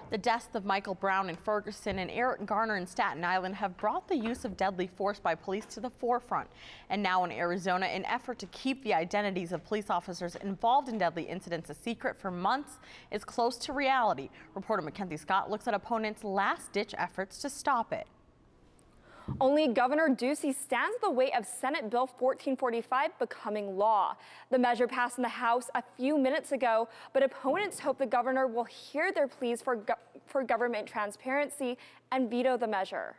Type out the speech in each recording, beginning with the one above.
The deaths of Michael Brown in Ferguson and Eric Garner in Staten Island have brought the use of deadly force by police to the forefront. And now in Arizona, an effort to keep the identities of police officers involved in deadly incidents a secret for months is close to reality. Reporter Mackenzie Scott looks at opponents' last-ditch efforts to stop it. Only Governor Ducey stands in the way of Senate Bill 1445 becoming law. The measure passed in the House a few minutes ago, but opponents hope the governor will hear their pleas for government transparency and veto the measure.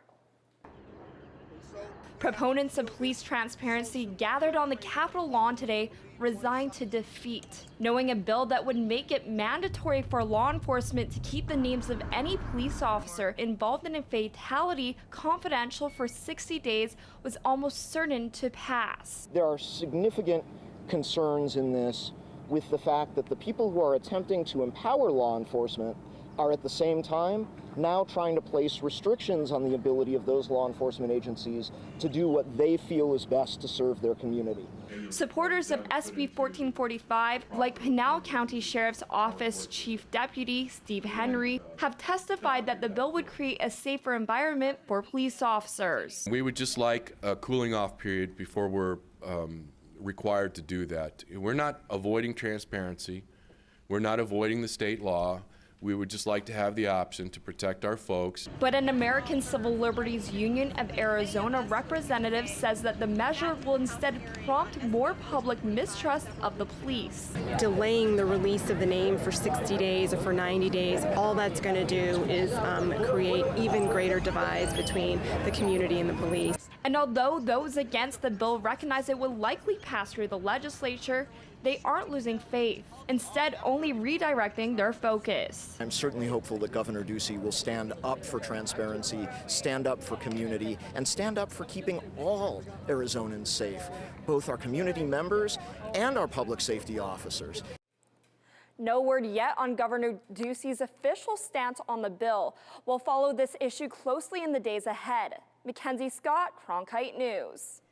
Proponents of police transparency gathered on the Capitol lawn today, resigned to defeat, knowing a bill that would make it mandatory for law enforcement to keep the names of any police officer involved in a fatality confidential for 60 days was almost certain to pass. There are significant concerns in this with the fact that the people who are attempting to empower law enforcement are at the same time now trying to place restrictions on the ability of those law enforcement agencies to do what they feel is best to serve their community. Supporters of SB 1445, like Pinal County Sheriff's Office Chief Deputy Steve Henry, have testified that the bill would create a safer environment for police officers. We would just like a cooling off period before we're required to do that. We're not avoiding transparency. We're not avoiding the state law. We would just like to have the option to protect our folks. But an American Civil Liberties Union of Arizona representative says that the measure will instead prompt more public mistrust of the police. Delaying the release of the name for 60 days or for 90 days, all that's going to do is create even greater divides between the community and the police. And although those against the bill recognize it will likely pass through the legislature, they aren't losing faith, instead only redirecting their focus. I'm certainly hopeful that Governor Ducey will stand up for transparency, stand up for community, and stand up for keeping all Arizonans safe, both our community members and our public safety officers. No word yet on Governor Ducey's official stance on the bill. We'll follow this issue closely in the days ahead. Mackenzie Scott, Cronkite News.